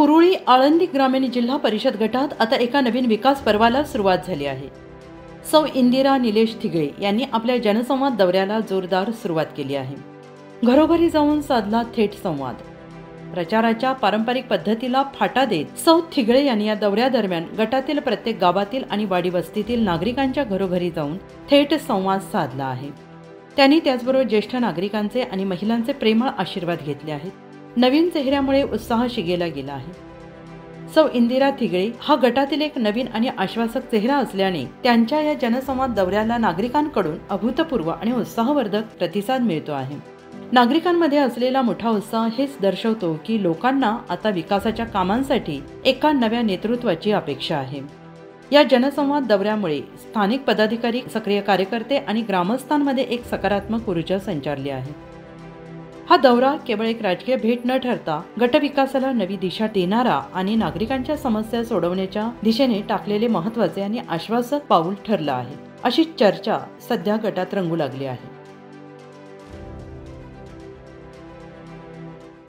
कुरुळी आळंदी ग्रामीण जिल्हा परिषद गटात आता एका नवीन विकास पर्वाला सुरुवात झाली आहे। सौ इंदिरा निलेश थिगळे यांनी आपल्या जनसंवाद दौऱ्याला जोरदार सुरुवात केली आहे। घरोघरी जाऊन साधला थेट संवाद। प्रचाराच्या पारंपरिक पद्धतीला फाटा देत सौ थिगळे यांनी या दौऱ्यादरम्यान गटातील प्रत्येक गावातील आणि वाडी वस्तीतील नागरिकांच्या घरोघरी जाऊन थेट संवाद साधला आहे। त्यांनी त्याचबरोबर ज्येष्ठ नागरिकांचे आणि महिलांचे प्रेमळ आशीर्वाद घेतले आहेत। नवीन चेहऱ्यामुळे उत्साह शिगेला गेला आहे। सौ इंदिरा थिगळे हा गटातील एक नवीन आणि आश्वासक चेहरा असल्याने त्यांच्या या जनसंवाद दौऱ्याला नागरिकांकडून अभूतपूर्व आणि उत्साहवर्धक प्रतिसाद मिळतो आहे। नागरिकांमध्ये असलेला मोठा उत्साह हेच दर्शवतो की लोकांना आता विकासाच्या कामांसाठी एका नव्या नेतृत्वाची अपेक्षा आहे। या जनसंवाद दौऱ्यामुळे स्थानिक पदाधिकारी, सक्रिय कार्यकर्ते आणि ग्रामस्थांमध्ये एक सकारात्मक ऊर्जा संचारली आहे। हा दौरा केवळ एक राजकीय भेट न ठरता गटविकासाला नवी दिशा देणारा आणि नागरिकांच्या समस्या सोडवण्याच्या दिशेने टाकलेले महत्त्वाचे आणि आश्वासक पाऊल ठरला आहे, अशी चर्चा सध्या गटात रंगू लागली आहे।